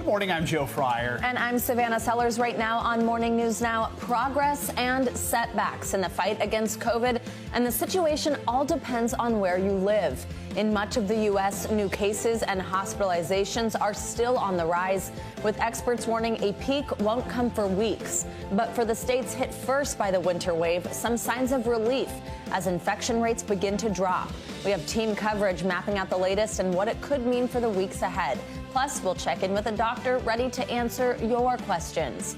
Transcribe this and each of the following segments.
morning, I'm Joe Fryer. And I'm Savannah Sellers. Right now on Morning News Now, progress and setbacks in the fight against COVID. And the situation all depends on where you live. In much of the U.S., new cases and hospitalizations are still on the rise, with experts warning a peak won't come for weeks. But for the states hit first by the winter wave, some signs of relief as infection rates begin to drop. We have team coverage mapping out the latest and what it could mean for the weeks ahead. Plus, we'll check in with a doctor ready to answer your questions.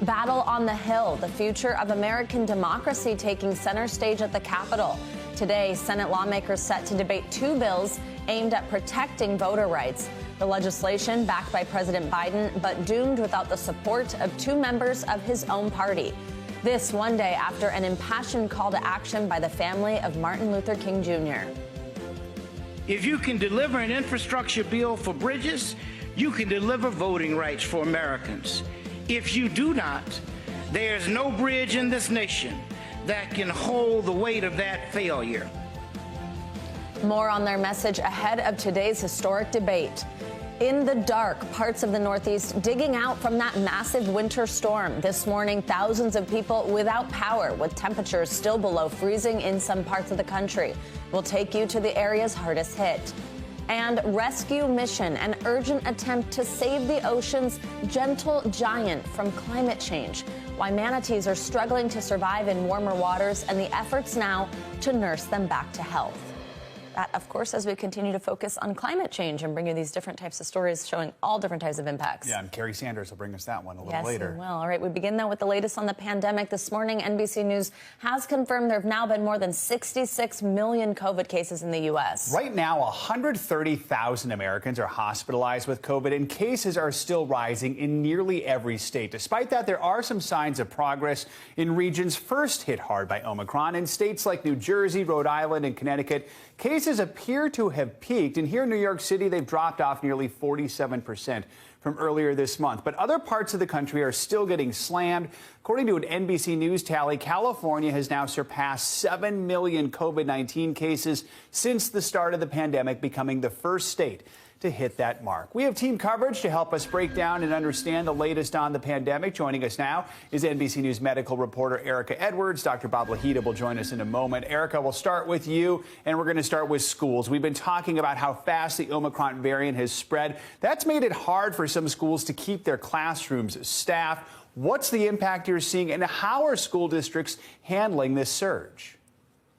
Battle on the Hill, the future of American democracy taking center stage at the Capitol. Today, Senate lawmakers set to debate two bills aimed at protecting voter rights. The legislation backed by President Biden, but doomed without the support of two members of his own party. This one day after an impassioned call to action by the family of Martin Luther King Jr. If you can deliver an infrastructure bill for bridges, you can deliver voting rights for Americans. If you do not, there's no bridge in this nation that can hold the weight of that failure. More on their message ahead of today's historic debate. In the dark, parts of the Northeast digging out from that massive winter storm. This morning, thousands of people without power, with temperatures still below freezing in some parts of the country. We'll take you to the areas hardest hit. And rescue mission, an urgent attempt to save the ocean's gentle giant from climate change. Why manatees are struggling to survive in warmer waters and the efforts now to nurse them back to health. That, of course, as we continue to focus on climate change and bring you these different types of stories showing all different types of impacts. Yeah, and Carrie Sanders will bring us that one a little later. Yes, well, all right. We begin, though, with the latest on the pandemic. This morning, NBC News has confirmed there have now been more than 66 million COVID cases in the U.S. Right now, 130,000 Americans are hospitalized with COVID, and cases are still rising in nearly every state. Despite that, there are some signs of progress in regions first hit hard by Omicron. In states like New Jersey, Rhode Island, and Connecticut, cases appear to have peaked, and here in New York City, they've dropped off nearly 47% from earlier this month. But other parts of the country are still getting slammed. According to an NBC News tally, California has now surpassed 7 million COVID-19 cases since the start of the pandemic, becoming the first state to hit that mark. We have team coverage to help us break down and understand the latest on the pandemic. Joining us now is NBC News medical reporter Erica Edwards. Dr. Bob Lahida will join us in a moment. Erica, we'll start with you, and we're going to start with schools. We've been talking about how fast the Omicron variant has spread. That's made it hard for some schools to keep their classrooms staffed. What's the impact you're seeing, and how are school districts handling this surge?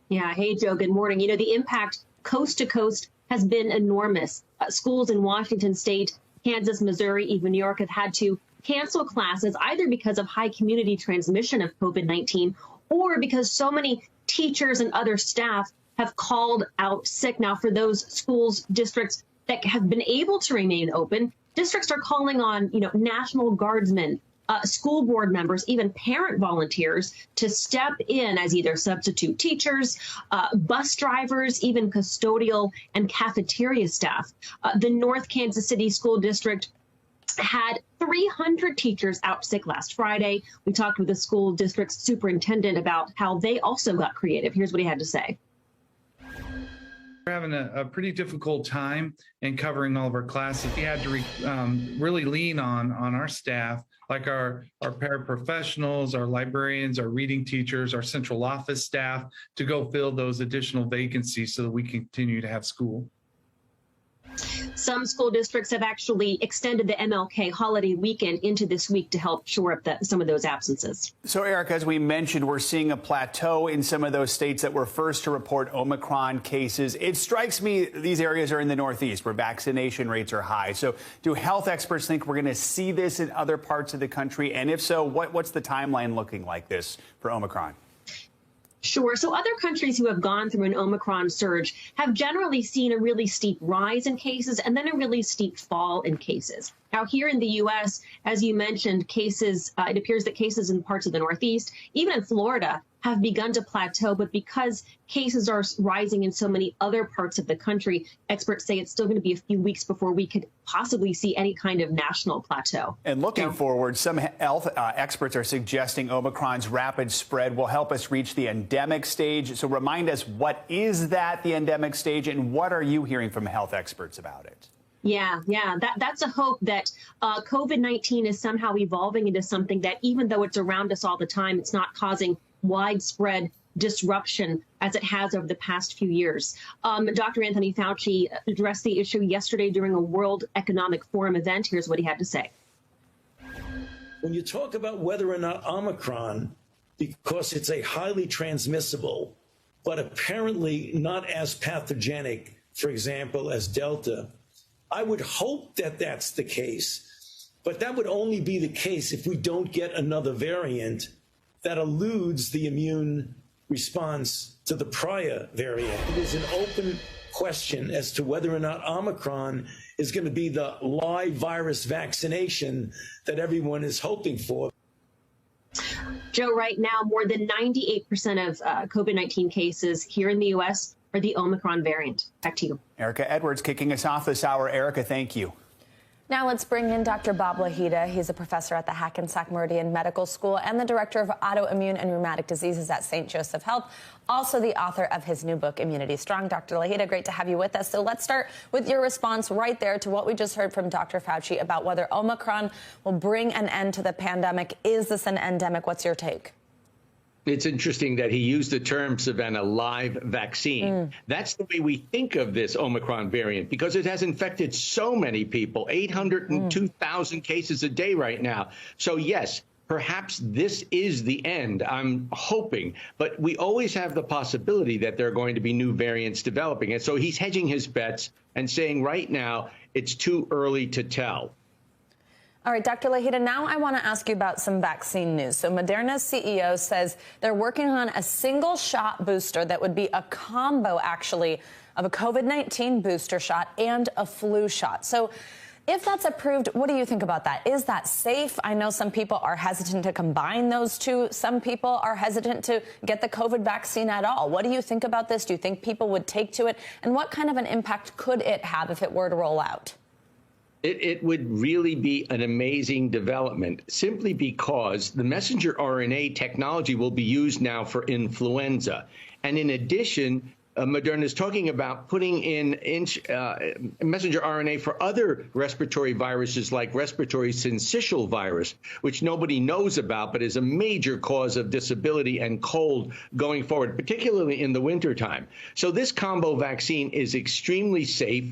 Yeah. Hey, Joe. Good morning. You know, the impact coast to coast has been enormous. Schools in Washington State, Kansas, Missouri, even New York have had to cancel classes either because of high community transmission of COVID-19 or because so many teachers and other staff have called out sick. Now, for those schools, districts that have been able to remain open, districts are calling on, National Guardsmen, school board members, even parent volunteers to step in as either substitute teachers, bus drivers, even custodial and cafeteria staff. The North Kansas City School District had 300 teachers out sick last Friday. We talked with the school district's superintendent about how they also got creative. Here's what he had to say. We're having a pretty difficult time in covering all of our classes. We had to really lean on our staff, like our paraprofessionals, our librarians, our reading teachers, our central office staff, to go fill those additional vacancies so that we can continue to have school. Some school districts have actually extended the MLK holiday weekend into this week to help shore up some of those absences. So, Eric, as we mentioned, we're seeing a plateau in some of those states that were first to report Omicron cases. It strikes me these areas are in the Northeast where vaccination rates are high. So do health experts think we're going to see this in other parts of the country? And if so, what's the timeline looking like this for Omicron? Sure. So other countries who have gone through an Omicron surge have generally seen a really steep rise in cases and then a really steep fall in cases. Now, here in the U.S., as you mentioned, cases, it appears that cases in parts of the Northeast, even in Florida, have begun to plateau. But because cases are rising in so many other parts of the country, experts say it's still going to be a few weeks before we could possibly see any kind of national plateau. And looking forward, some health experts are suggesting Omicron's rapid spread will help us reach the endemic stage. So remind us, what is that, the endemic stage, and what are you hearing from health experts about it? Yeah, that's a hope that COVID-19 is somehow evolving into something that, even though it's around us all the time, it's not causing widespread disruption as it has over the past few years. Dr. Anthony Fauci addressed the issue yesterday during a World Economic Forum event. Here's what he had to say. When you talk about whether or not Omicron, because it's a highly transmissible, but apparently not as pathogenic, for example, as Delta, I would hope that that's the case, but that would only be the case if we don't get another variant that eludes the immune response to the prior variant. It is an open question as to whether or not Omicron is going to be the live virus vaccination that everyone is hoping for. Joe, right now, more than 98% of COVID-19 cases here in the U.S. are the Omicron variant. Back to you. Erica Edwards kicking us off this hour. Erica, thank you. Now let's bring in Dr. Bob Lahida. He's a professor at the Hackensack Meridian Medical School and the director of autoimmune and rheumatic diseases at St. Joseph Health, also the author of his new book, Immunity Strong. Dr. Lahida, great to have you with us. So let's start with your response right there to what we just heard from Dr. Fauci about whether Omicron will bring an end to the pandemic. Is this an endemic? What's your take? It's interesting that he used the term, Savannah, live vaccine. That's the way we think of this Omicron variant because it has infected so many people, 802,000 cases a day right now. So, yes, perhaps this is the end. I'm hoping. But we always have the possibility that there are going to be new variants developing. And so he's hedging his bets and saying right now it's too early to tell. All right, Dr. Lahida, now I want to ask you about some vaccine news. So Moderna's CEO says they're working on a single shot booster that would be a combo, actually, of a COVID-19 booster shot and a flu shot. So if that's approved, what do you think about that? Is that safe? I know some people are hesitant to combine those two. Some people are hesitant to get the COVID vaccine at all. What do you think about this? Do you think people would take to it? And what kind of an impact could it have if it were to roll out? It would really be an amazing development simply because the messenger RNA technology will be used now for influenza. And in addition, Moderna is talking about putting in messenger RNA for other respiratory viruses like respiratory syncytial virus, which nobody knows about, but is a major cause of disability and cold going forward, particularly in the wintertime. So this combo vaccine is extremely safe.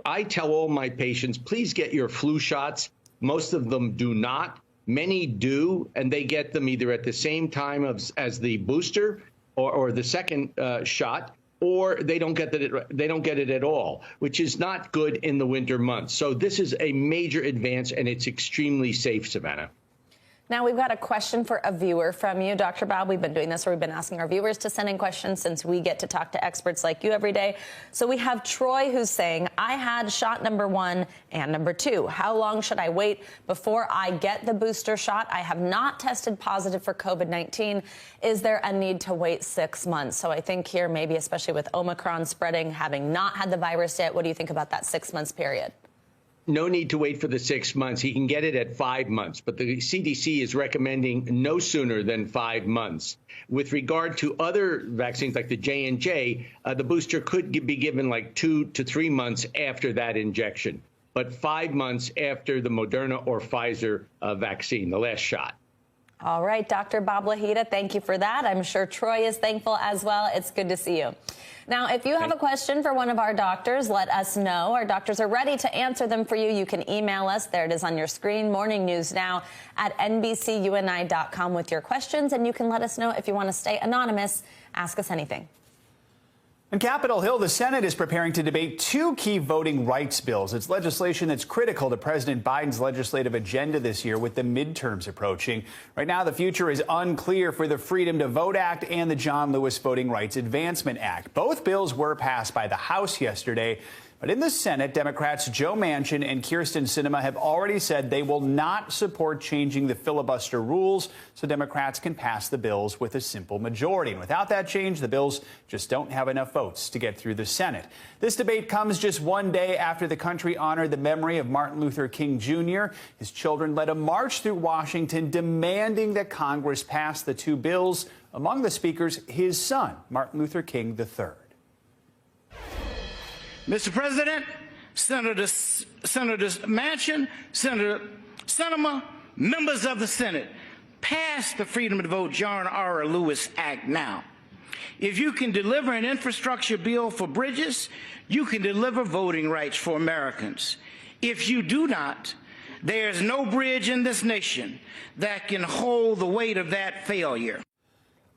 I tell all my patients, please get your flu shots. Most of them do not. Many do, and they get them either at the same time as the booster or the second shot, or they don't get it at all, which is not good in the winter months. So this is a major advance, and it's extremely safe, Savannah. Now, we've got a question for a viewer from you, Dr. Bob. We've been doing this where we've been asking our viewers to send in questions since we get to talk to experts like you every day. So we have Troy who's saying, I had shot number 1 and number 2. How long should I wait before I get the booster shot? I have not tested positive for COVID-19. Is there a need to wait 6 months? So I think here, maybe especially with Omicron spreading, having not had the virus yet, what do you think about that 6 months period? No need to wait for the 6 months. He can get it at 5 months, but the CDC is recommending no sooner than 5 months. With regard to other vaccines like the J&J, the booster could be given like 2 to 3 months after that injection, but 5 months after the Moderna or Pfizer vaccine, the last shot. All right, Dr. Bob Lahida, thank you for that. I'm sure Troy is thankful as well. It's good to see you. Now, if you have a question for one of our doctors, let us know. Our doctors are ready to answer them for you. You can email us. There it is on your screen, Morning News Now at NBCUNI.com with your questions. And you can let us know if you want to stay anonymous. Ask us anything. On Capitol Hill, the Senate is preparing to debate 2 key voting rights bills. It's legislation that's critical to President Biden's legislative agenda this year with the midterms approaching. Right now, the future is unclear for the Freedom to Vote Act and the John Lewis Voting Rights Advancement Act. Both bills were passed by the House yesterday. But in the Senate, Democrats Joe Manchin and Kyrsten Sinema have already said they will not support changing the filibuster rules so Democrats can pass the bills with a simple majority. And without that change, the bills just don't have enough votes to get through the Senate. This debate comes just one day after the country honored the memory of Martin Luther King Jr. His children led a march through Washington demanding that Congress pass the 2 bills. Among the speakers, his son, Martin Luther King III. Mr. President, Senator Manchin, Senator Sinema, members of the Senate, pass the Freedom to Vote John R. Lewis Act now. If you can deliver an infrastructure bill for bridges, you can deliver voting rights for Americans. If you do not, there's no bridge in this nation that can hold the weight of that failure.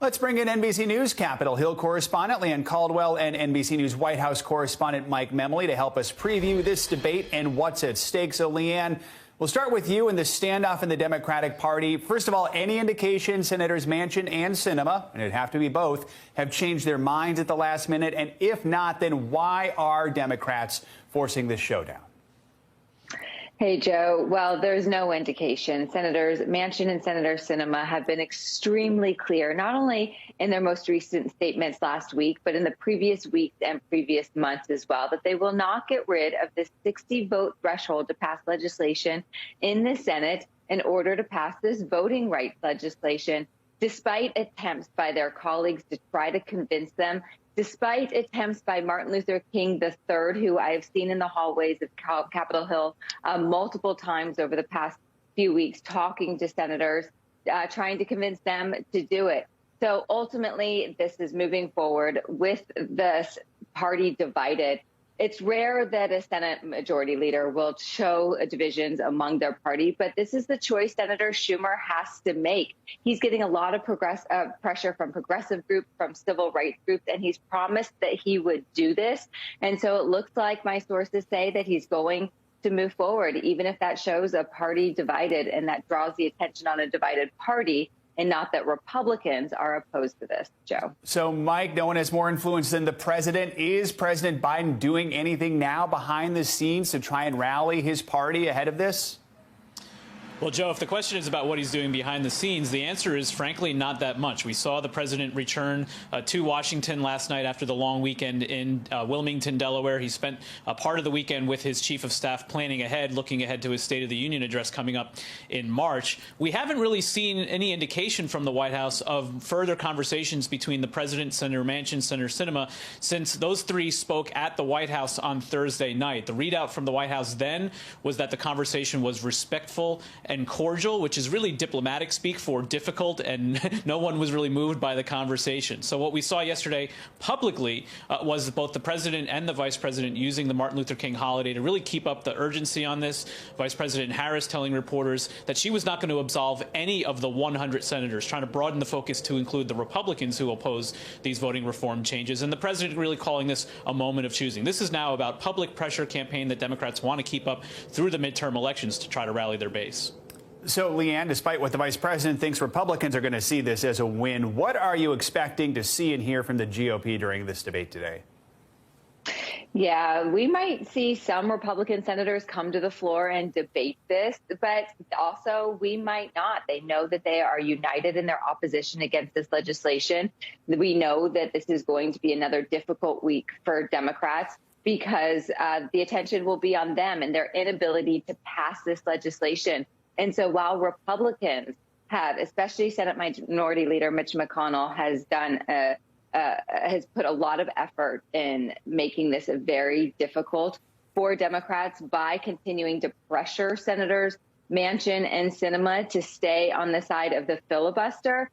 Let's bring in NBC News Capitol Hill correspondent Leanne Caldwell and NBC News White House correspondent Mike Memoli to help us preview this debate and what's at stake. So, Leanne, we'll start with you and the standoff in the Democratic Party. First of all, any indication Senators Manchin and Sinema, and it'd have to be both, have changed their minds at the last minute? And if not, then why are Democrats forcing this showdown? Hey, Joe. Well, there's no indication. Senators Manchin and Senator Sinema have been extremely clear, not only in their most recent statements last week, but in the previous weeks and previous months as well, that they will not get rid of this 60-vote threshold to pass legislation in the Senate in order to pass this voting rights legislation, despite attempts by their colleagues to try to convince them, despite attempts by Martin Luther King III, who I have seen in the hallways of Capitol Hill multiple times over the past few weeks, talking to senators, trying to convince them to do it. So ultimately, this is moving forward with this party divided. It's rare that a Senate majority leader will show divisions among their party, but this is the choice Senator Schumer has to make. He's getting a lot of pressure from progressive groups, from civil rights groups, and he's promised that he would do this. And so it looks like my sources say that he's going to move forward, even if that shows a party divided and that draws the attention on a divided party, and not that Republicans are opposed to this, Joe. So, Mike, no one has more influence than the president. Is President Biden doing anything now behind the scenes to try and rally his party ahead of this? Well, Joe, if the question is about what he's doing behind the scenes, the answer is, frankly, not that much. We saw the president return to Washington last night after the long weekend in Wilmington, Delaware. He spent a part of the weekend with his chief of staff planning ahead, looking ahead to his State of the Union address coming up in March. We haven't really seen any indication from the White House of further conversations between the president, Senator Manchin, Senator Sinema, since those three spoke at the White House on Thursday night. The readout from the White House then was that the conversation was respectful and cordial, which is really diplomatic speak for difficult, and no one was really moved by the conversation. So what we saw yesterday publicly was both the president and the vice president using the Martin Luther King holiday to really keep up the urgency on this. Vice President Harris telling reporters that she was not going to absolve any of the 100 senators, trying to broaden the focus to include the Republicans who oppose these voting reform changes. And the president really calling this a moment of choosing. This is now about public pressure campaign that Democrats want to keep up through the midterm elections to try to rally their base. So, Leanne, despite what the vice president thinks Republicans are going to see this as a win, what are you expecting to see and hear from the GOP during this debate today? Yeah, we might see some Republican senators come to the floor and debate this, but also we might not. They know that they are united in their opposition against this legislation. We know that this is going to be another difficult week for Democrats, because the attention will be on them and their inability to pass this legislation. And so while Republicans have, especially Senate Minority Leader Mitch McConnell, has put a lot of effort in making this very difficult for Democrats by continuing to pressure Senators Manchin and Sinema to stay on the side of the filibuster,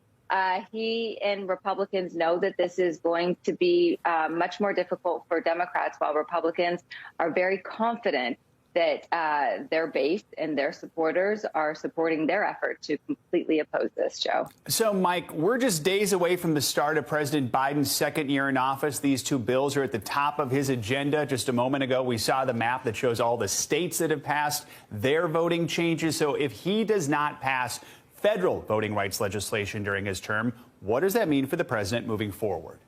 he and Republicans know that this is going to be much more difficult for Democrats, while Republicans are very confident that their base and their supporters are supporting their effort to completely oppose this, Joe. So, Mike, we're just days away from the start of President Biden's second year in office. These two bills are at the top of his agenda. Just a moment ago, we saw the map that shows all the states that have passed their voting changes. So if he does not pass federal voting rights legislation during his term, what does that mean for the president moving forward?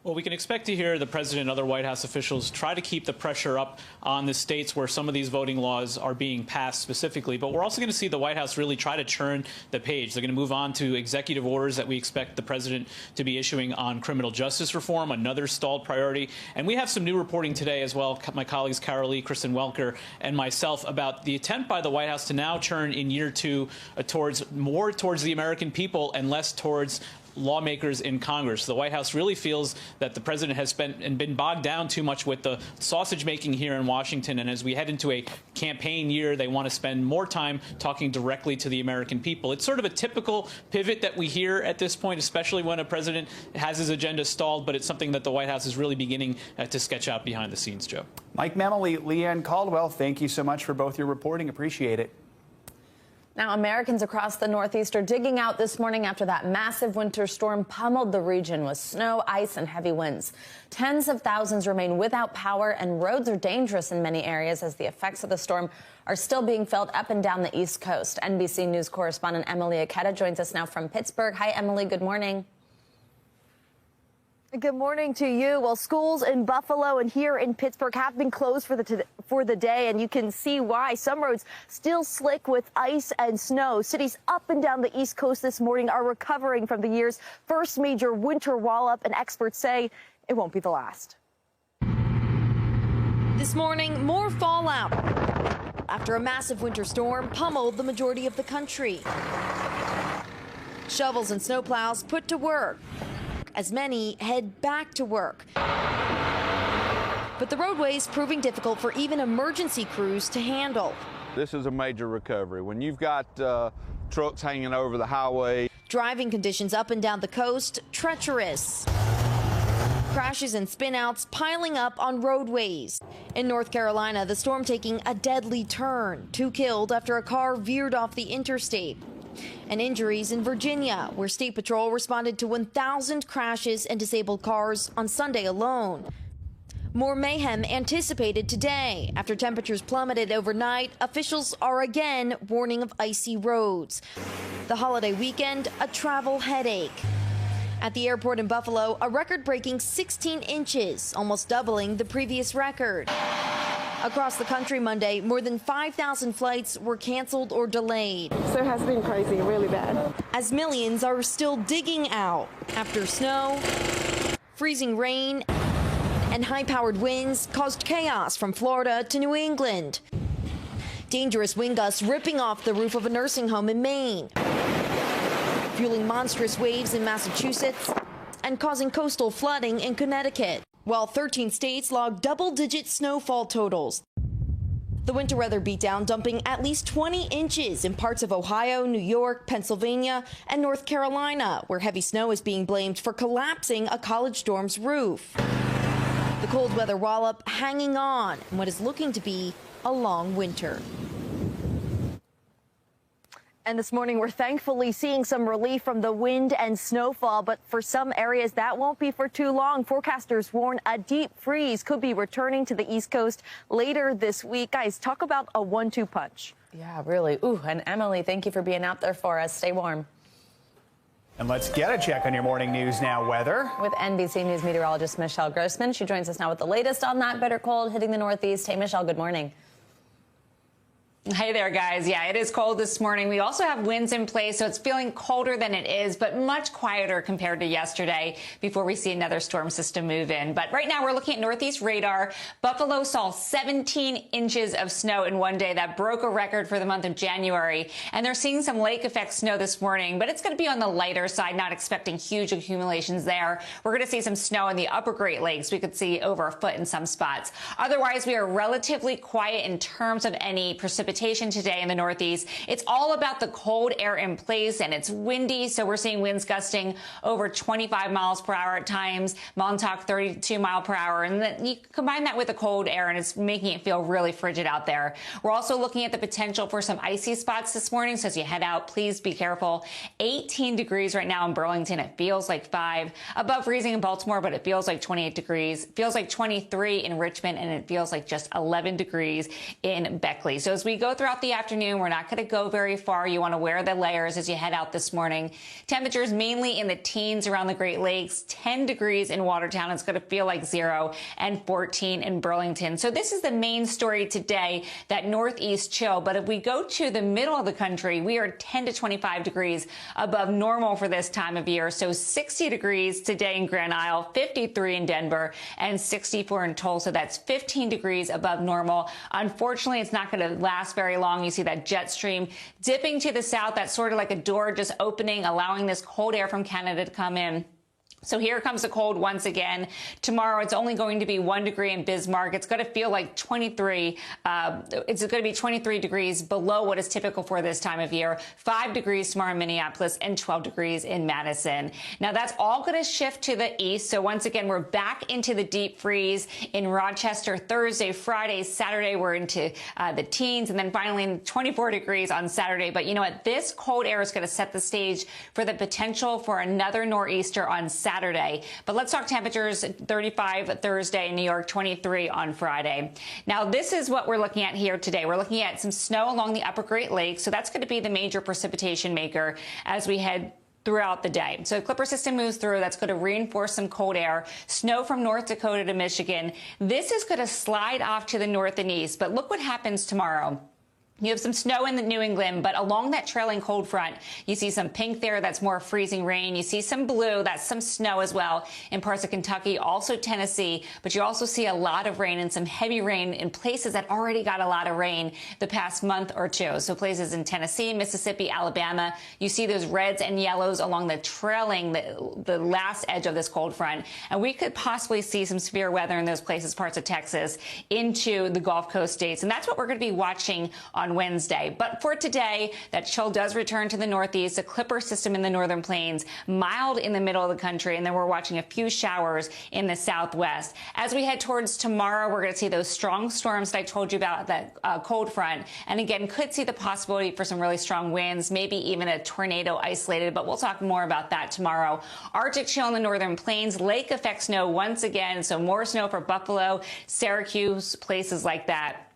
Well, we can expect to hear the president and other White House officials try to keep the pressure up on the states where some of these voting laws are being passed specifically. But we're also going to see the White House really try to turn the page. They're going to move on to executive orders that we expect the president to be issuing on criminal justice reform, another stalled priority. And we have some new reporting today as well, my colleagues Carol Lee, Kristen Welker, and myself, about the attempt by the White House to now turn in year two towards the American people and less towards lawmakers in Congress. The White House really feels that the president has spent and been bogged down too much with the sausage making here in Washington. And as we head into a campaign year, they want to spend more time talking directly to the American people. It's sort of a typical pivot that we hear at this point, especially when a president has his agenda stalled. But it's something that the White House is really beginning to sketch out behind the scenes, Joe. Mike Memoli, Leanne Caldwell, thank you so much for both your reporting. Appreciate it. Now, Americans across the Northeast are digging out this morning after that massive winter storm pummeled the region with snow, ice, and heavy winds. Tens of thousands remain without power, and roads are dangerous in many areas as the effects of the storm are still being felt up and down the East Coast. NBC News correspondent Emily Aketa joins us now from Pittsburgh. Hi, Emily. Good morning. Good morning to you. Well, schools in Buffalo and here in Pittsburgh have been closed for the day, and you can see why. Some roads still slick with ice and snow. Cities up and down the East Coast this morning are recovering from the year's first major winter wallop, and experts say it won't be the last. This morning, more fallout after a massive winter storm pummeled the majority of the country. Shovels and snowplows put to work as many head back to work. But the roadways proving difficult for even emergency crews to handle. This is a major recovery. When you've got trucks hanging over the highway. Driving conditions up and down the coast, treacherous. Crashes and spinouts piling up on roadways. In North Carolina, the storm taking a deadly turn. 2 killed after a car veered off the interstate. And injuries in Virginia, where State Patrol responded to 1,000 crashes and disabled cars on Sunday alone. More mayhem anticipated today. After temperatures plummeted overnight, officials are again warning of icy roads. The holiday weekend, a travel headache. At the airport in Buffalo, a record-breaking 16 inches, almost doubling the previous record. Across the country Monday, more than 5,000 flights were canceled or delayed. So it has been crazy, really bad. As millions are still digging out after snow, freezing rain, and high-powered winds caused chaos from Florida to New England. Dangerous wind gusts ripping off the roof of a nursing home in Maine, fueling monstrous waves in Massachusetts and causing coastal flooding in Connecticut, while 13 states logged double-digit snowfall totals. The winter weather beatdown dumping at least 20 inches in parts of Ohio, New York, Pennsylvania, and North Carolina, where heavy snow is being blamed for collapsing a college dorm's roof. The cold weather wallop hanging on in what is looking to be a long winter. And this morning, we're thankfully seeing some relief from the wind and snowfall, but for some areas, that won't be for too long. Forecasters warn a deep freeze could be returning to the East Coast later this week. Guys, talk about a 1-2 punch. Yeah, really. Ooh, and Emily, thank you for being out there for us. Stay warm. And let's get a check on your morning news now weather. With NBC News meteorologist Michelle Grossman. She joins us now with the latest on that bitter cold hitting the Northeast. Hey, Michelle, good morning. Hey there, guys. Yeah, it is cold this morning. We also have winds in place, so it's feeling colder than it is, but much quieter compared to yesterday before we see another storm system move in. But right now we're looking at Northeast radar. Buffalo saw 17 inches of snow in one day. That broke a record for the month of January. And they're seeing some lake effect snow this morning, but it's going to be on the lighter side, not expecting huge accumulations there. We're going to see some snow in the upper Great Lakes. We could see over a foot in some spots. Otherwise, we are relatively quiet in terms of any precipitation today in the Northeast. It's all about the cold air in place, and it's windy, so we're seeing winds gusting over 25 miles per hour at times. Montauk 32 mile per hour, and then you combine that with the cold air, and it's making it feel really frigid out there. We're also looking at the potential for some icy spots this morning, so as you head out, please be careful. 18 degrees right now in Burlington. It feels like 5 above freezing in Baltimore, but it feels like 28 degrees. It feels like 23 in Richmond, and it feels like just 11 degrees in Beckley. So as we go throughout the afternoon, we're not going to go very far. You want to wear the layers as you head out this morning. Temperatures mainly in the teens around the Great Lakes, 10 degrees in Watertown. It's going to feel like 0, and 14 in Burlington. So this is the main story today, that northeast chill. But if we go to the middle of the country, we are 10 to 25 degrees above normal for this time of year. So 60 degrees today in Grand Isle, 53 in Denver, and 64 in Tulsa. That's 15 degrees above normal. Unfortunately, it's not going to last last very long. You see that jet stream dipping to the south. That's sort of like a door just opening, allowing this cold air from Canada to come in. So here comes the cold once again. Tomorrow, it's only going to be 1 degree in Bismarck. It's going to feel like 23. It's going to be 23 degrees below what is typical for this time of year. 5 degrees tomorrow in Minneapolis and 12 degrees in Madison. Now, that's all going to shift to the east. So once again, we're back into the deep freeze in Rochester Thursday, Friday, Saturday. We're into the teens, and then finally 24 degrees on Saturday. But you know what? This cold air is going to set the stage for the potential for another nor'easter on Saturday. But let's talk temperatures. 35 Thursday in New York, 23 on Friday. Now, this is what we're looking at here today. We're looking at some snow along the upper Great Lakes. So that's going to be the major precipitation maker as we head throughout the day. So the Clipper system moves through. That's going to reinforce some cold air. Snow from North Dakota to Michigan. This is going to slide off to the north and east. But look what happens tomorrow. You have some snow in New England, but along that trailing cold front, you see some pink there. That's more freezing rain. You see some blue. That's some snow as well in parts of Kentucky, also Tennessee. But you also see a lot of rain and some heavy rain in places that already got a lot of rain the past month or two. So places in Tennessee, Mississippi, Alabama, you see those reds and yellows along the trailing, the last edge of this cold front. And we could possibly see some severe weather in those places, parts of Texas, into the Gulf Coast states. And that's what we're going to be watching on Wednesday. But for today, that chill does return to the northeast, a Clipper system in the northern plains, mild in the middle of the country, and then we're watching a few showers in the southwest. As we head towards tomorrow, we're going to see those strong storms that I told you about, that cold front, and again, could see the possibility for some really strong winds, maybe even a tornado isolated, but we'll talk more about that tomorrow. Arctic chill in the northern plains, lake effect snow once again, so more snow for Buffalo, Syracuse, places like that.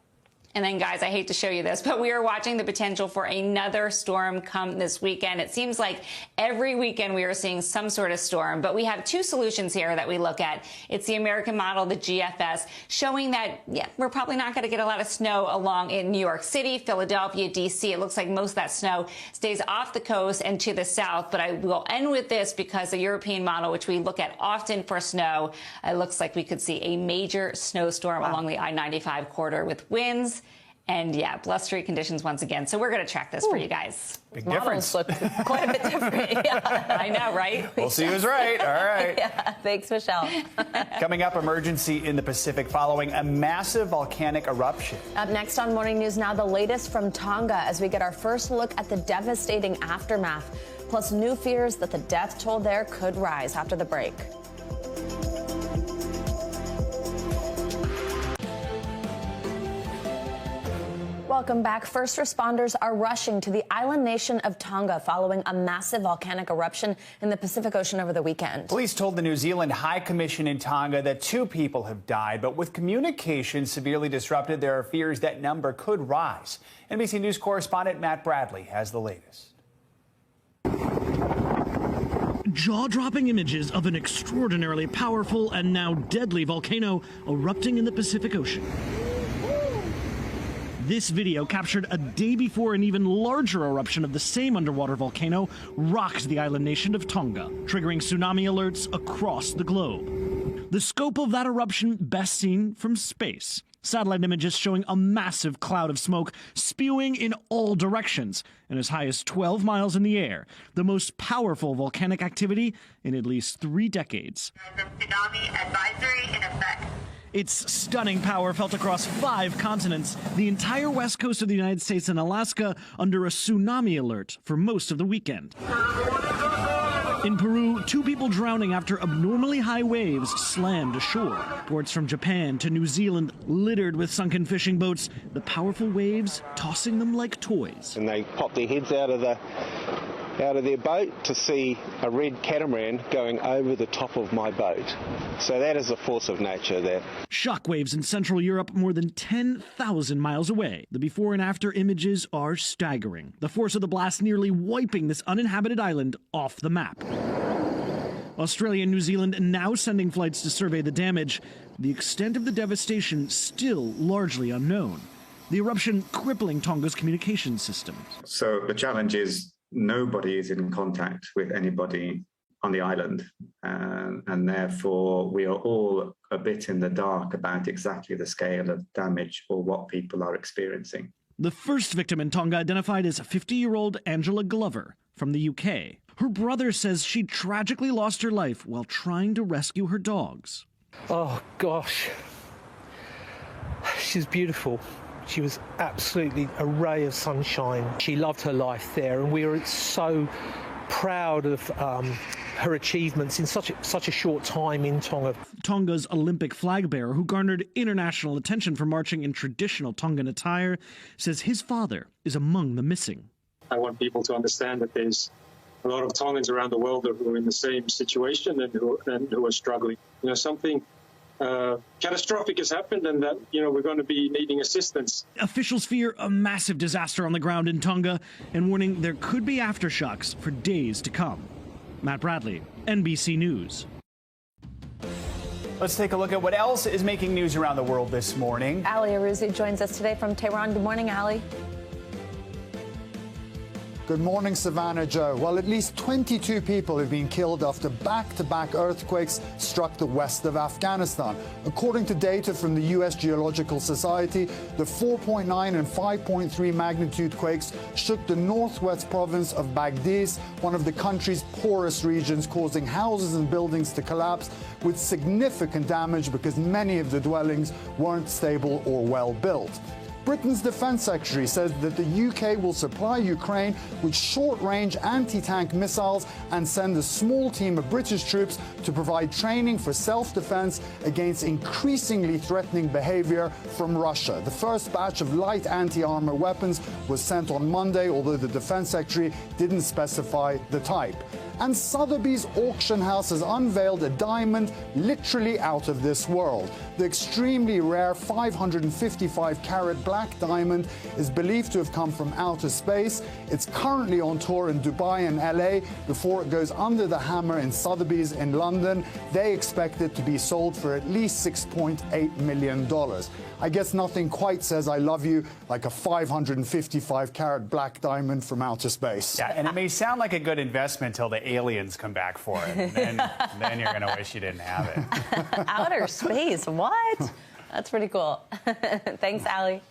And then, guys, I hate to show you this, but we are watching the potential for another storm come this weekend. It seems like every weekend we are seeing some sort of storm, but we have two solutions here that we look at. It's the American model, the GFS, showing that, yeah, we're probably not going to get a lot of snow along in New York City, Philadelphia, D.C. It looks like most of that snow stays off the coast and to the south. But I will end with this because the European model, which we look at often for snow, it looks like we could see a major snowstorm along the I-95 corridor with winds and, yeah, blustery conditions once again. So we're going to track this for you guys. Big difference. Look quite a bit different. Yeah. I know, right? We'll see who's right. All right. Yeah, thanks, Michelle. Coming up, emergency in the Pacific following a massive volcanic eruption. Up next on Morning News Now, the latest from Tonga as we get our first look at the devastating aftermath, plus new fears that the death toll there could rise after the break. Welcome back. First responders are rushing to the island nation of Tonga following a massive volcanic eruption in the Pacific Ocean over the weekend. Police told the New Zealand High Commission in Tonga that 2 people have died, but with communication severely disrupted, there are fears that number could rise. NBC News correspondent Matt Bradley has the latest. Jaw-dropping images of an extraordinarily powerful and now deadly volcano erupting in the Pacific Ocean. This video, captured a day before an even larger eruption of the same underwater volcano, rocked the island nation of Tonga, triggering tsunami alerts across the globe. The scope of that eruption best seen from space. Satellite images showing a massive cloud of smoke spewing in all directions and as high as 12 miles in the air, the most powerful volcanic activity in at least 3 decades. The tsunami advisory in effect. Its stunning power felt across 5 continents, the entire west coast of the United States and Alaska under a tsunami alert for most of the weekend. In Peru, 2 people drowning after abnormally high waves slammed ashore. Ports from Japan to New Zealand littered with sunken fishing boats, the powerful waves tossing them like toys. And they popped their heads out of their boat to see a red catamaran going over the top of my boat. So that is a force of nature there. Shockwaves in Central Europe more than 10,000 miles away. The before and after images are staggering. The force of the blast nearly wiping this uninhabited island off the map. Australia and New Zealand now sending flights to survey the damage. The extent of the devastation still largely unknown. The eruption crippling Tonga's communications systems. So the challenge is nobody is in contact with anybody on the island, and therefore we are all a bit in the dark about exactly the scale of damage or what people are experiencing. The first victim in Tonga identified as 50-year-old Angela Glover from the UK. Her brother says she tragically lost her life while trying to rescue her dogs. Oh, gosh. She's beautiful. She was absolutely a ray of sunshine. She loved her life there, and we were so proud of her achievements in such a short time in Tonga. Tonga's Olympic flag bearer, who garnered international attention for marching in traditional Tongan attire, says his father is among the missing. I want people to understand that there's a lot of Tongans around the world who are in the same situation and who are struggling. You know, something catastrophic has happened, and that, you know, we're going to be needing assistance. Officials fear a massive disaster on the ground in Tonga and warning there could be aftershocks for days to come. Matt Bradley, NBC News. Let's take a look at what else is making news around the world this morning. Ali Arouzi joins us today from Tehran. Good morning, Ali. Good morning, Savannah, Joe. Well, at least 22 people have been killed after back-to-back earthquakes struck the west of Afghanistan. According to data from the U.S. Geological Society, the 4.9 and 5.3 magnitude quakes shook the northwest province of Baghdad, one of the country's poorest regions, causing houses and buildings to collapse with significant damage because many of the dwellings weren't stable or well built. Britain's defense secretary says that the UK will supply Ukraine with short-range anti-tank missiles and send a small team of British troops to provide training for self-defense against increasingly threatening behavior from Russia. The first batch of light anti-armor weapons was sent on Monday, although the defense secretary didn't specify the type. And Sotheby's auction house has unveiled a diamond literally out of this world. The extremely rare 555-carat black diamond is believed to have come from outer space. It's currently on tour in Dubai and LA before it goes under the hammer in Sotheby's in London. They expect it to be sold for at least $6.8 million. I guess nothing quite says I love you like a 555-carat black diamond from outer space. Yeah, and it may sound like a good investment till the aliens come back for it. And then you're going to wish you didn't have it. Outer space, what? That's pretty cool. Thanks, Ali.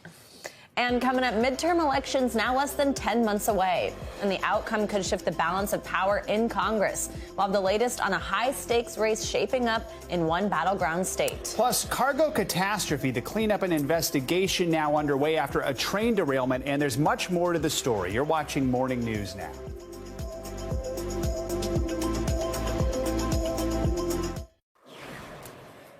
And coming up, midterm elections now less than 10 months away. And the outcome could shift the balance of power in Congress. We'll have the latest on a high-stakes race shaping up in one battleground state. Plus, cargo catastrophe, the cleanup and investigation now underway after a train derailment. And there's much more to the story. You're watching Morning News Now.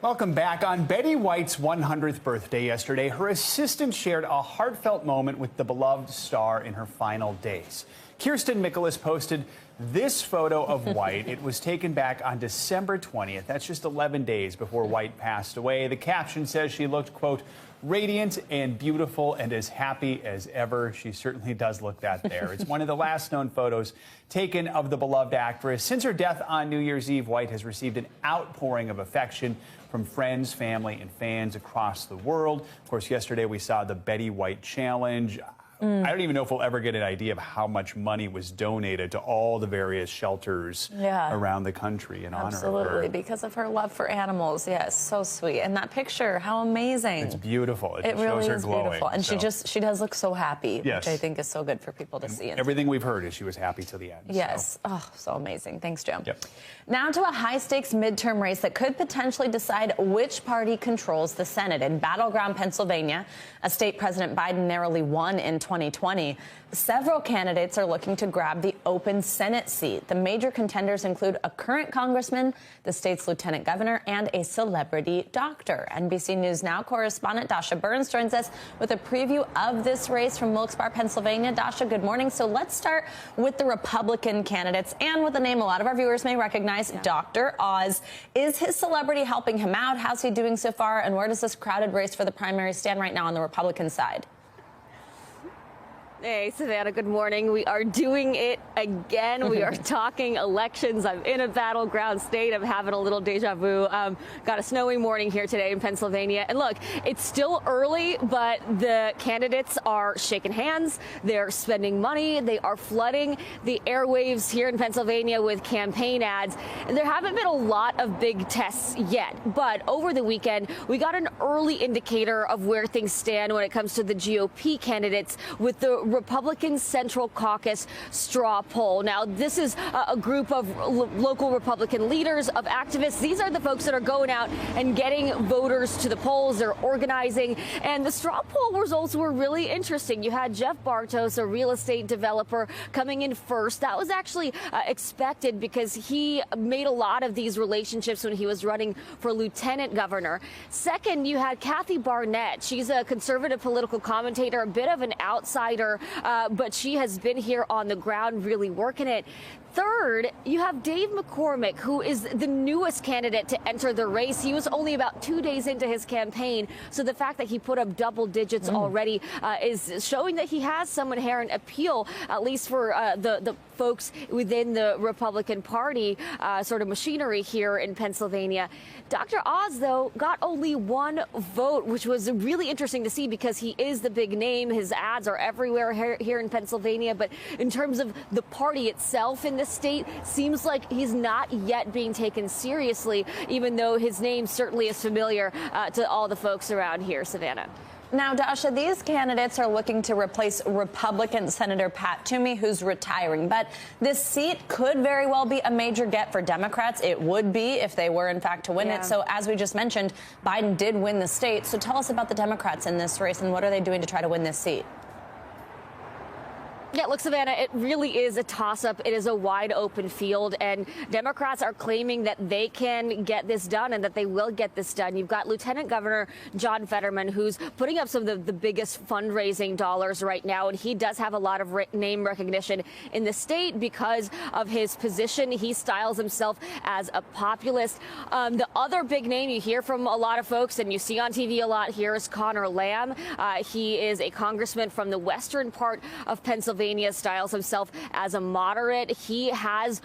Welcome back. On Betty White's 100th birthday yesterday, her assistant shared a heartfelt moment with the beloved star in her final days. Kirsten Michaelis posted this photo of White. It was taken back on December 20th. That's just 11 days before White passed away. The caption says she looked, quote, radiant and beautiful and as happy as ever. She certainly does look that there. It's one of the last known photos taken of the beloved actress. Since her death on New Year's Eve, White has received an outpouring of affection from friends, family, and fans across the world. Of course, yesterday we saw the Betty White Challenge. I don't even know if we'll ever get an idea of how much money was donated to all the various shelters around the country in honor of her. Absolutely, because of her love for animals. Yes, so sweet. And that picture, how amazing. It's beautiful. It really is beautiful. And so. she does look so happy, yes. which I think is so good for people to see. Everything we've heard is she was happy to the end. Yes. So. Oh, so amazing. Thanks, Joe. Yep. Now to a high-stakes midterm race that could potentially decide which party controls the Senate. In battleground Pennsylvania, a state President Biden narrowly won in 2020. Several candidates are looking to grab the open Senate seat. The major contenders include a current congressman, the state's lieutenant governor, and a celebrity doctor. NBC News Now correspondent Dasha Burns joins us with a preview of this race from Wilkes-Barre, Pennsylvania. Dasha, good morning. So let's start with the Republican candidates and with a name a lot of our viewers may recognize, Dr. Oz. Is his celebrity helping him out? How's he doing so far? And where does this crowded race for the primary stand right now on the Republican side? Hey, Savannah, good morning. We are doing it again. We are talking elections. I'm in a battleground state. I'm having a little deja vu. Got a snowy morning here today in Pennsylvania. And look, it's still early, but the candidates are shaking hands. They're spending money. They are flooding the airwaves here in Pennsylvania with campaign ads. And there haven't been a lot of big tests yet. But over the weekend, we got an early indicator of where things stand when it comes to the GOP candidates with the Republican Central Caucus straw poll. Now, this is a group of local Republican leaders, of activists. These are the folks that are going out and getting voters to the polls. They're organizing. And the straw poll results were really interesting. You had Jeff Bartos, a real estate developer, coming in first. That was actually expected because he made a lot of these relationships when he was running for lieutenant governor. Second, you had Kathy Barnett. She's a conservative political commentator, a bit of an outsider, but she has been here on the ground really working it. Third, you have Dave McCormick, who is the newest candidate to enter the race. He was only about 2 days into his campaign, so the fact that he put up double digits already is showing that he has some inherent appeal, at least for the folks within the Republican Party sort of machinery here in Pennsylvania. Dr. Oz, though, got only one vote, which was really interesting to see because he is the big name. His ads are everywhere here in Pennsylvania. But in terms of the party itself in this state, seems like he's not yet being taken seriously, even though his name certainly is familiar to all the folks around here. Savannah. Now, Dasha, these candidates are looking to replace Republican Senator Pat Toomey, who's retiring. But this seat could very well be a major get for Democrats. It would be if they were, in fact, to win it. So as we just mentioned, Biden did win the state. So tell us about the Democrats in this race and what are they doing to try to win this seat? Yeah, look, Savannah, it really is a toss-up. It is a wide open field, and Democrats are claiming that they can get this done and that they will get this done. You've got Lieutenant Governor John Fetterman, who's putting up some of the biggest fundraising dollars right now, and he does have a lot of name recognition in the state because of his position. He styles himself as a populist. The other big name you hear from a lot of folks and you see on TV a lot here is Conor Lamb. He is a congressman from the western part of Pennsylvania, styles himself as a moderate. He has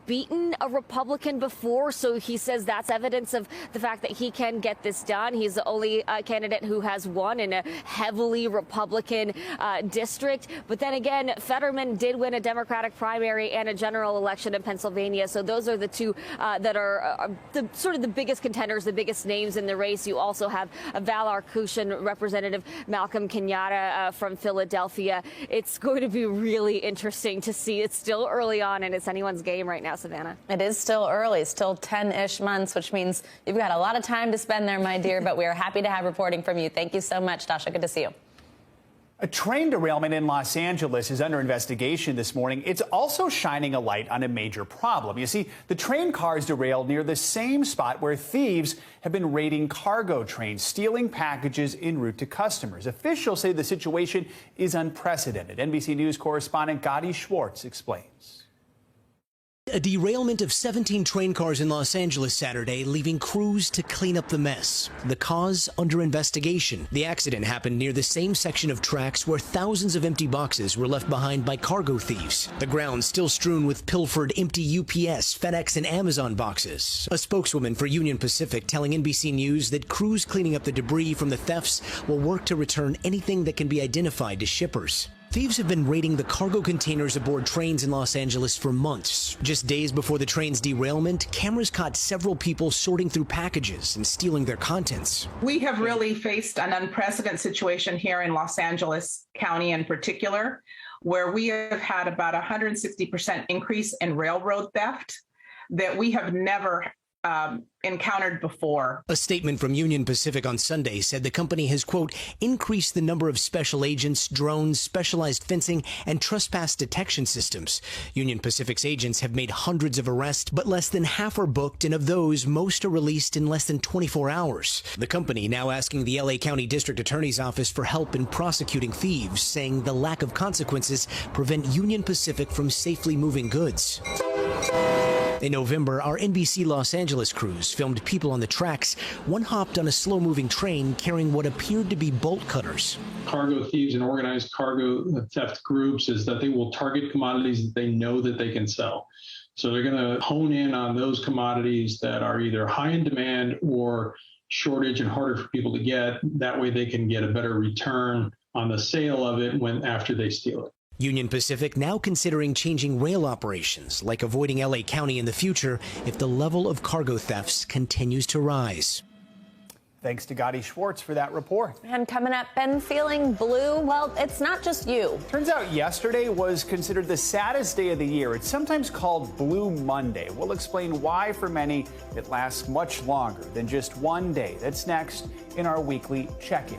beaten a Republican before, so he says that's evidence of the fact that he can get this done. He's the only candidate who has won in a heavily Republican district. But then again, Fetterman did win a Democratic primary and a general election in Pennsylvania, so those are the two that are the sort of the biggest contenders, the biggest names in the race. You also have Valar Kushin, Representative Malcolm Kenyatta from Philadelphia. It's going to be really interesting to see. It's still early on, and it's anyone's game right now, Savannah. It is still early, still 10-ish months, which means you've got a lot of time to spend there, my dear, but we are happy to have reporting from you. Thank you so much, Dasha. Good to see you. A train derailment in Los Angeles is under investigation this morning. It's also shining a light on a major problem. You see, the train cars derailed near the same spot where thieves have been raiding cargo trains, stealing packages en route to customers. Officials say the situation is unprecedented. NBC News correspondent Gadi Schwartz explains. A derailment of 17 train cars in Los Angeles Saturday, leaving crews to clean up the mess. The cause under investigation. The accident happened near the same section of tracks where thousands of empty boxes were left behind by cargo thieves. The ground still strewn with pilfered empty UPS, FedEx, and Amazon boxes. A spokeswoman for Union Pacific telling NBC News that crews cleaning up the debris from the thefts will work to return anything that can be identified to shippers. Thieves have been raiding the cargo containers aboard trains in Los Angeles for months. Just days before the train's derailment, cameras caught several people sorting through packages and stealing their contents. We have really faced an unprecedented situation here in Los Angeles County in particular, where we have had about 160% increase in railroad theft that we have never encountered before. A statement from Union Pacific on Sunday said the company has, quote, increased the number of special agents, drones, specialized fencing, and trespass detection systems. Union Pacific's agents have made hundreds of arrests, but less than half are booked, and of those, most are released in less than 24 hours. The company now asking the LA County District Attorney's Office for help in prosecuting thieves, saying the lack of consequences prevent Union Pacific from safely moving goods. In November, our NBC Los Angeles crews filmed people on the tracks. One hopped on a slow-moving train carrying what appeared to be bolt cutters. Cargo thieves and organized cargo theft groups is that they will target commodities that they know that they can sell. So they're going to hone in on those commodities that are either high in demand or shortage and harder for people to get. That way they can get a better return on the sale of it after they steal it. Union Pacific now considering changing rail operations, like avoiding LA County in the future if the level of cargo thefts continues to rise. Thanks to Gadi Schwartz for that report. And coming up, been feeling blue? Well, it's not just you. Turns out yesterday was considered the saddest day of the year. It's sometimes called Blue Monday. We'll explain why for many it lasts much longer than just one day. That's next in our weekly check-in.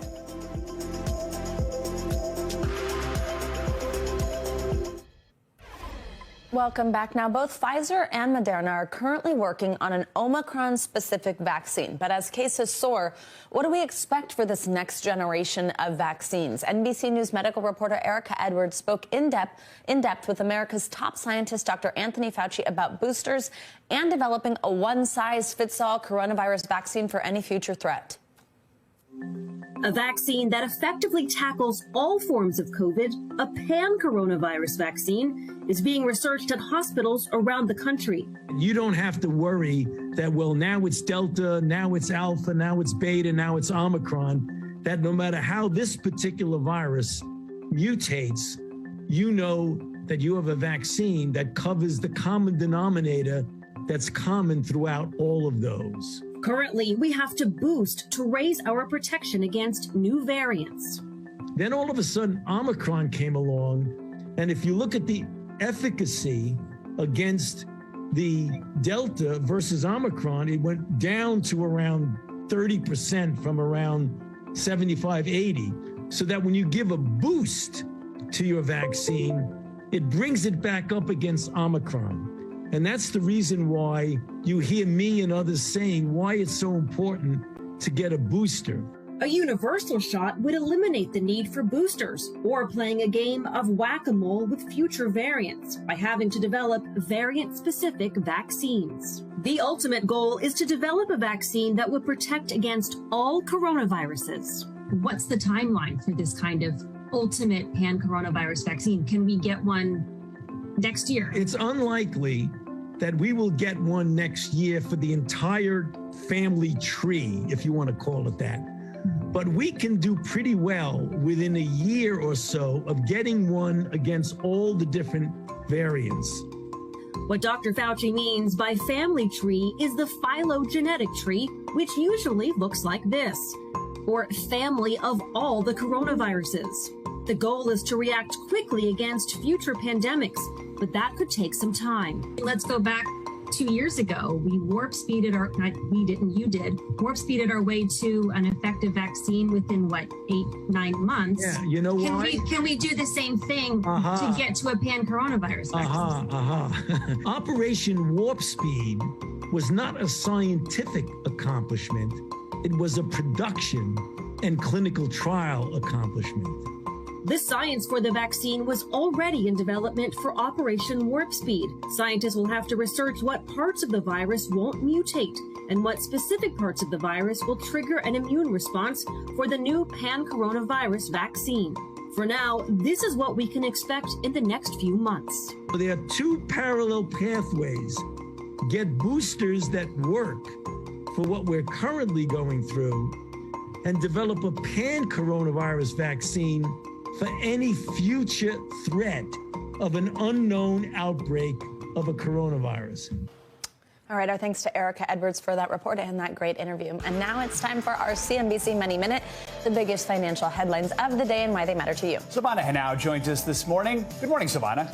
Welcome back. Now, both Pfizer and Moderna are currently working on an Omicron-specific vaccine. But as cases soar, what do we expect for this next generation of vaccines? NBC News medical reporter Erica Edwards spoke in depth with America's top scientist, Dr. Anthony Fauci, about boosters and developing a one-size-fits-all coronavirus vaccine for any future threat. A vaccine that effectively tackles all forms of COVID, a pan-coronavirus vaccine, is being researched at hospitals around the country. You don't have to worry that, well, now it's Delta, now it's Alpha, now it's Beta, now it's Omicron, that no matter how this particular virus mutates, you know that you have a vaccine that covers the common denominator that's common throughout all of those. Currently, we have to boost to raise our protection against new variants. Then all of a sudden, Omicron came along. And if you look at the efficacy against the Delta versus Omicron, it went down to around 30% from around 75, 80. So that when you give a boost to your vaccine, it brings it back up against Omicron. And that's the reason why you hear me and others saying why it's so important to get a booster. A universal shot would eliminate the need for boosters or playing a game of whack-a-mole with future variants by having to develop variant-specific vaccines. The ultimate goal is to develop a vaccine that would protect against all coronaviruses. What's the timeline for this kind of ultimate pan-coronavirus vaccine? Can we get one next year? It's unlikely that we will get one next year for the entire family tree, if you want to call it that. But we can do pretty well within a year or so of getting one against all the different variants. What Dr. Fauci means by family tree is the phylogenetic tree, which usually looks like this, or family of all the coronaviruses. The goal is to react quickly against future pandemics, but that could take some time. Let's go back 2 years ago. We warp speeded our, not we didn't, you did, warp speeded our way to an effective vaccine within what, 8-9 months. Yeah, you know why? Can we do the same thing to get to a pan-coronavirus vaccine? Operation Warp Speed was not a scientific accomplishment. It was a production and clinical trial accomplishment. The science for the vaccine was already in development for Operation Warp Speed. Scientists will have to research what parts of the virus won't mutate and what specific parts of the virus will trigger an immune response for the new pan-coronavirus vaccine. For now, this is what we can expect in the next few months. There are two parallel pathways. Get boosters that work for what we're currently going through and develop a pan-coronavirus vaccine for any future threat of an unknown outbreak of a coronavirus. All right, our thanks to Erica Edwards for that report and that great interview. And now it's time for our CNBC Money Minute, the biggest financial headlines of the day and why they matter to you. Savannah Henao joins us this morning. Good morning, Savannah.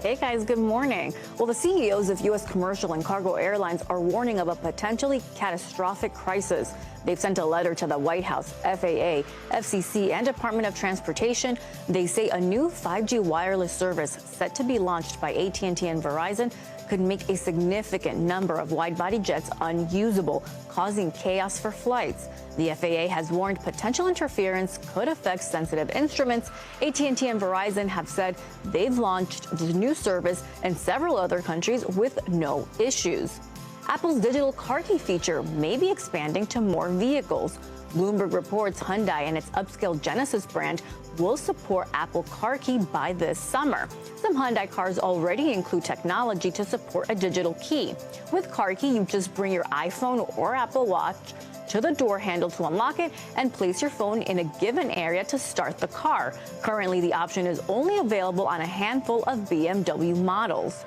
Hey guys, good morning. Well, the CEOs of U.S. commercial and cargo airlines are warning of a potentially catastrophic crisis. They've sent a letter to the White House, FAA, FCC, and Department of Transportation. They say a new 5G wireless service set to be launched by AT&T and Verizon could make a significant number of wide-body jets unusable, causing chaos for flights. The FAA has warned potential interference could affect sensitive instruments. AT&T and Verizon have said they've launched the new service in several other countries with no issues. Apple's digital car key feature may be expanding to more vehicles. Bloomberg reports Hyundai and its upscale Genesis brand will support Apple Car Key by this summer. Some Hyundai cars already include technology to support a digital key. With Car Key, you just bring your iPhone or Apple Watch to the door handle to unlock it and place your phone in a given area to start the car. Currently, the option is only available on a handful of BMW models.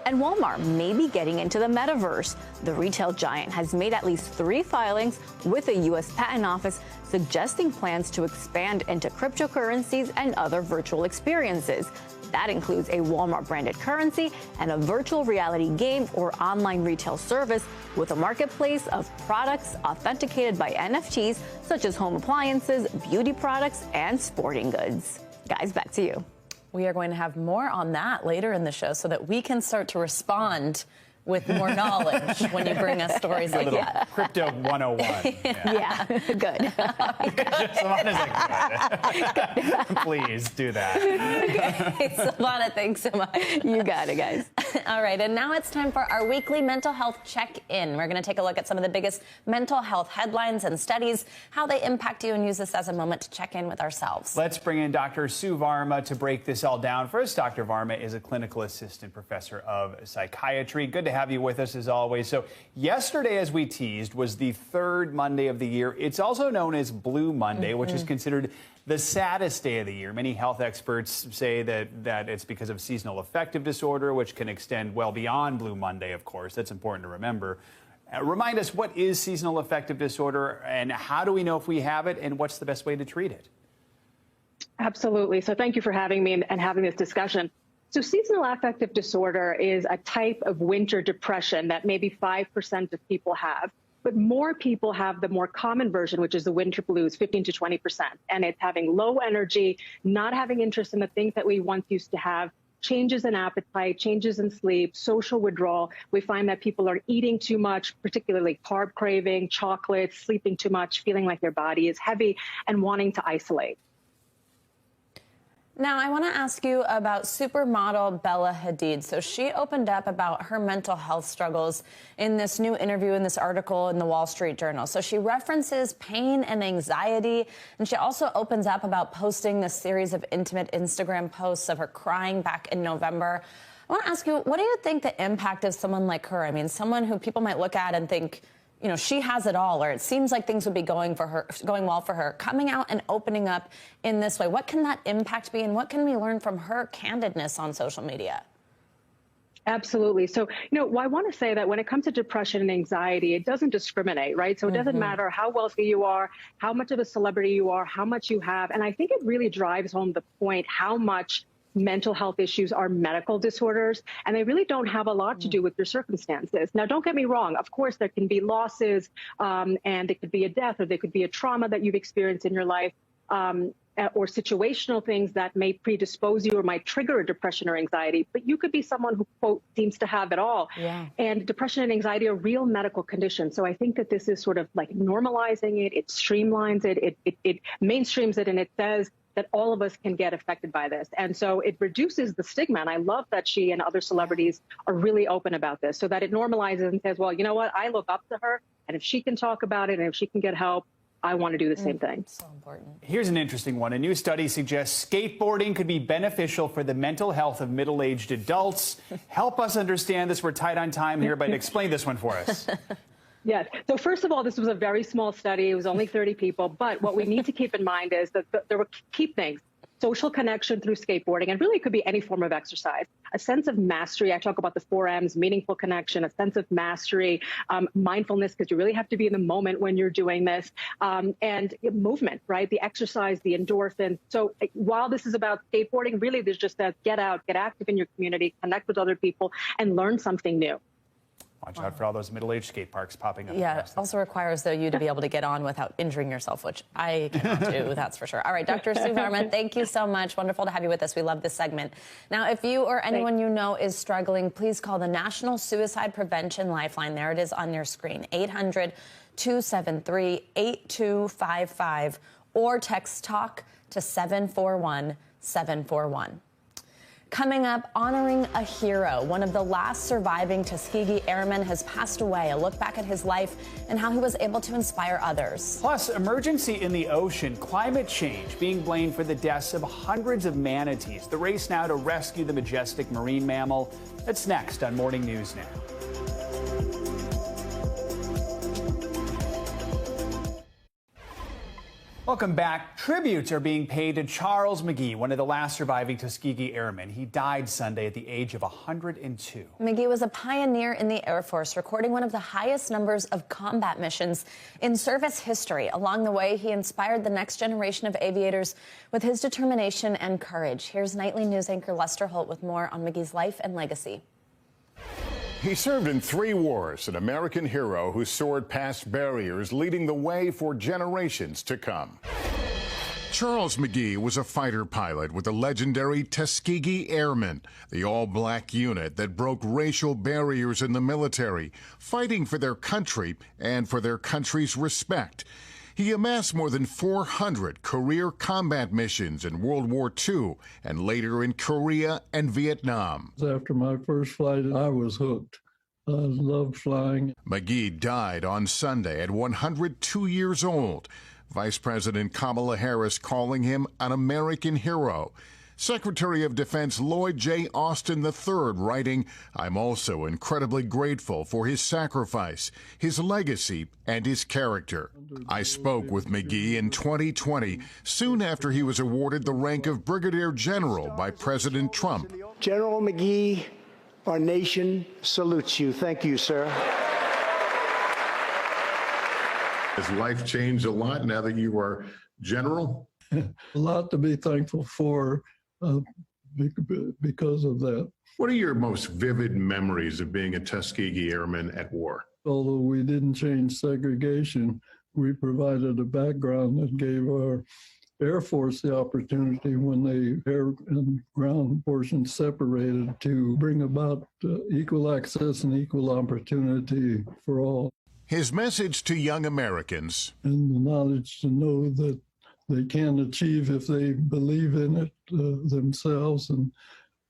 And Walmart may be getting into the metaverse. The retail giant has made at least 3 filings with the U.S. Patent Office suggesting plans to expand into cryptocurrencies and other virtual experiences. That includes a Walmart-branded currency and a virtual reality game or online retail service with a marketplace of products authenticated by NFTs, such as home appliances, beauty products, and sporting goods. Guys, back to you. We are going to have more on that later in the show so that we can start to respond with more knowledge when you bring us stories like that. Crypto 101. Yeah, good. Savannah's good. Please do that. Okay, Savannah, thanks so much. You got it, guys. All right, and now it's time for our weekly mental health check-in. We're going to take a look at some of the biggest mental health headlines and studies, how they impact you, and use this as a moment to check in with ourselves. Let's bring in Dr. Sue Varma to break this all down. First, Dr. Varma is a clinical assistant professor of psychiatry. Good to have you with us as always. So yesterday, as we teased, was the 3rd Monday of the year. It's also known as Blue Monday, which is considered the saddest day of the year. Many health experts say that it's because of seasonal affective disorder, which can extend well beyond Blue Monday, of course. That's important to remember. Remind us, what is seasonal affective disorder, and how do we know if we have it, and what's the best way to treat it? Absolutely. So thank you for having me and having this discussion. So seasonal affective disorder is a type of winter depression that maybe 5% of people have. But more people have the more common version, which is the winter blues, 15 to 20%. And it's having low energy, not having interest in the things that we once used to have, changes in appetite, changes in sleep, social withdrawal. We find that people are eating too much, particularly carb craving, chocolate, sleeping too much, feeling like their body is heavy, and wanting to isolate. Now, I want to ask you about supermodel Bella Hadid. So she opened up about her mental health struggles in this new interview, in this article in the Wall Street Journal. So she references pain and anxiety, and she also opens up about posting this series of intimate Instagram posts of her crying back in November. I want to ask you, what do you think the impact of someone like her? I mean, someone who people might look at and think, you know, she has it all, or it seems like things would be going well for her, coming out and opening up in this way. What can that impact be, and what can we learn from her candidness on social media? Absolutely. So, I want to say that when it comes to depression and anxiety, it doesn't discriminate, right? So it doesn't matter how wealthy you are, how much of a celebrity you are, how much you have. And I think it really drives home the point how much mental health issues are medical disorders, and they really don't have a lot to do with your circumstances. Now, don't get me wrong. Of course, there can be losses, and it could be a death, or there could be a trauma that you've experienced in your life, or situational things that may predispose you or might trigger a depression or anxiety. But you could be someone who, quote, seems to have it all. Yeah. And depression and anxiety are real medical conditions. So I think that this is sort of like normalizing it. It streamlines it. It mainstreams it, and it says that all of us can get affected by this. And so it reduces the stigma. And I love that she and other celebrities are really open about this, so that it normalizes and says, well, you know what? I look up to her, and if she can talk about it and if she can get help, I want to do the same thing. So important. Here's an interesting one. A new study suggests skateboarding could be beneficial for the mental health of middle-aged adults. Help us understand this. We're tight on time here, but explain this one for us. Yes. So first of all, this was a very small study. It was only 30 people. But what we need to keep in mind is that there were key things. Social connection through skateboarding, and really it could be any form of exercise. A sense of mastery. I talk about the 4 M's, meaningful connection, a sense of mastery, mindfulness, because you really have to be in the moment when you're doing this, and movement, right? The exercise, the endorphin. So while this is about skateboarding, really there's just that get out, get active in your community, connect with other people, and learn something new. Watch out for all those middle-aged skate parks popping up. Yeah, it also requires, though, you to be able to get on without injuring yourself, which I cannot do, that's for sure. All right, Dr. Sue Varma, thank you so much. Wonderful to have you with us. We love this segment. Now, if you or anyone you know is struggling, please call the National Suicide Prevention Lifeline. There it is on your screen, 800-273-8255, or text TALK to 741-741. Coming up, honoring a hero. One of the last surviving Tuskegee Airmen has passed away. A look back at his life and how he was able to inspire others. Plus, emergency in the ocean, climate change being blamed for the deaths of hundreds of manatees. The race now to rescue the majestic marine mammal. That's next on Morning News Now. Welcome back. Tributes are being paid to Charles McGee, one of the last surviving Tuskegee Airmen. He died Sunday at the age of 102. McGee was a pioneer in the Air Force, recording one of the highest numbers of combat missions in service history. Along the way, he inspired the next generation of aviators with his determination and courage. Here's nightly news anchor Lester Holt with more on McGee's life and legacy. He served in 3 wars, an American hero who soared past barriers, leading the way for generations to come. Charles McGee was a fighter pilot with the legendary Tuskegee Airmen, the all-black unit that broke racial barriers in the military, fighting for their country and for their country's respect. He amassed more than 400 career combat missions in World War II and later in Korea and Vietnam. After my first flight, I was hooked. I loved flying. McGee died on Sunday at 102 years old. Vice President Kamala Harris calling him an American hero. Secretary of Defense Lloyd J. Austin III writing, "I'm also incredibly grateful for his sacrifice, his legacy, and his character." I spoke with McGee in 2020, soon after he was awarded the rank of Brigadier General by President Trump. General McGee, our nation salutes you. Thank you, sir. Has life changed a lot now that you are general? A lot to be thankful for. Because of that. What are your most vivid memories of being a Tuskegee Airman at war? Although we didn't change segregation, we provided a background that gave our Air Force the opportunity, when the air and ground portions separated, to bring about equal access and equal opportunity for all. His message to young Americans. And the knowledge to know that they can achieve if they believe in it themselves, and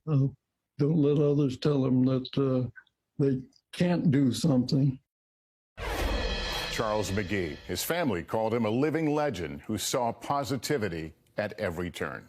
don't let others tell them that they can't do something. Charles McGee. His family called him a living legend who saw positivity at every turn.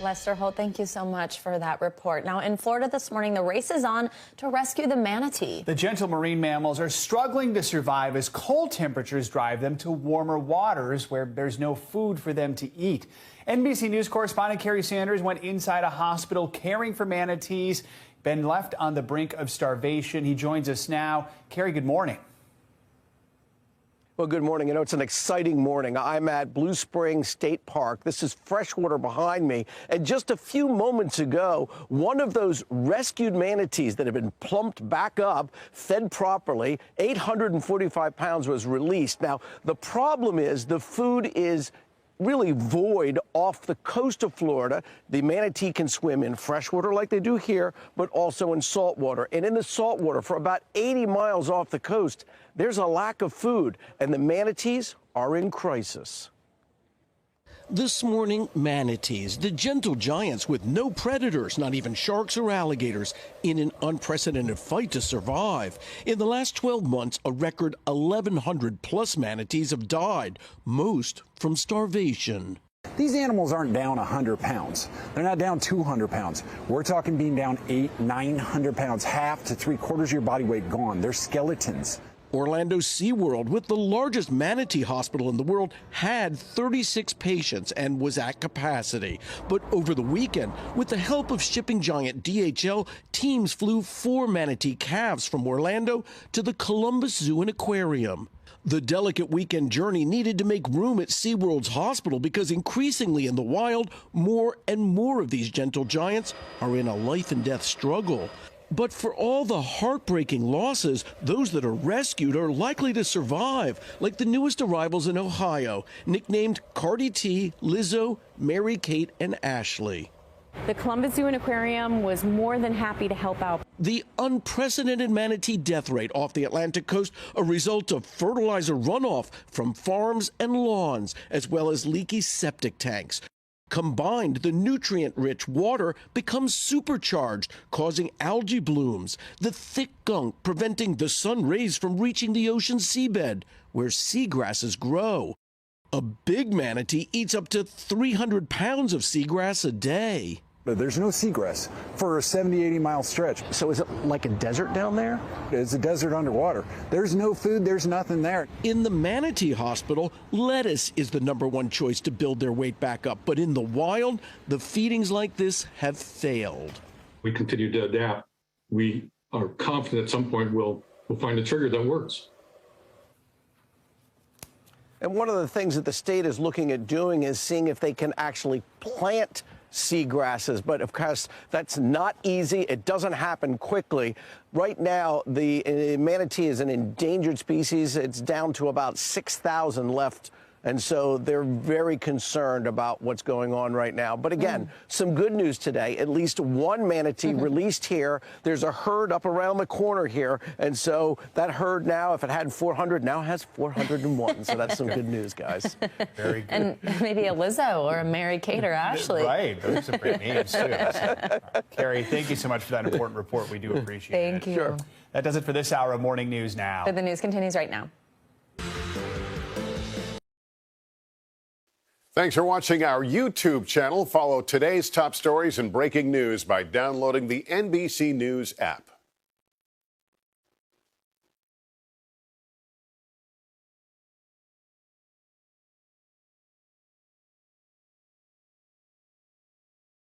Lester Holt, thank you so much for that report. Now, in Florida this morning, the race is on to rescue the manatee. The gentle marine mammals are struggling to survive as cold temperatures drive them to warmer waters where there's no food for them to eat. NBC News correspondent Kerry Sanders went inside a hospital caring for manatees, been left on the brink of starvation. He joins us now. Kerry, good morning. Well, good morning. You know, it's an exciting morning. I'm at Blue Springs State Park. This is freshwater behind me. And just a few moments ago, one of those rescued manatees that had been plumped back up, fed properly, 845 pounds, was released. Now, the problem is the food is really void off the coast of Florida. The manatee can swim in freshwater like they do here, but also in saltwater. And in the saltwater, for about 80 miles off the coast, there's a lack of food, and the manatees are in crisis. This morning, manatees, the gentle giants with no predators, not even sharks or alligators, in an unprecedented fight to survive. In the last 12 months, a record 1,100 plus manatees have died, most from starvation. These animals aren't down 100 pounds. They're not down 200 pounds. We're talking being down 800-900 pounds, half to 3/4 of your body weight gone. They're skeletons. Orlando SeaWorld, with the largest manatee hospital in the world, had 36 patients and was at capacity. But over the weekend, with the help of shipping giant DHL, teams flew 4 manatee calves from Orlando to the Columbus Zoo and Aquarium. The delicate weekend journey needed to make room at SeaWorld's hospital because increasingly in the wild, more and more of these gentle giants are in a life and death struggle. But for all the heartbreaking losses, those that are rescued are likely to survive, like the newest arrivals in Ohio, nicknamed Cardi T, Lizzo, Mary-Kate, and Ashley. The Columbus Zoo and Aquarium was more than happy to help out. The unprecedented manatee death rate off the Atlantic coast, a result of fertilizer runoff from farms and lawns, as well as leaky septic tanks. Combined, the nutrient-rich water becomes supercharged, causing algae blooms, the thick gunk preventing the sun rays from reaching the ocean seabed, where seagrasses grow. A big manatee eats up to 300 pounds of seagrass a day. There's no seagrass for a 70, 80-mile stretch. So is it like a desert down there? It's a desert underwater. There's no food, there's nothing there. In the manatee hospital, lettuce is the #1 choice to build their weight back up. But in the wild, the feedings like this have failed. We continue to adapt. We are confident at some point we'll find a trigger that works. And one of the things that the state is looking at doing is seeing if they can actually plant seagrasses. But of course, that's not easy. It doesn't happen quickly. Right now, the manatee is an endangered species. It's down to about 6,000 left. And so they're very concerned about what's going on right now. But again, some good news today. At least one manatee released here. There's a herd up around the corner here. And so that herd now, if it had 400, now has 401. So that's some good news, guys. Very good. And maybe a Lizzo or a Mary-Kate or Ashley. Right. Those are some great names, too. Carrie, thank you so much for that important report. We do appreciate it. Thank you. Sure. That does it for this hour of Morning News Now. But the news continues right now. Thanks for watching our YouTube channel. Follow today's top stories and breaking news by downloading the NBC News app.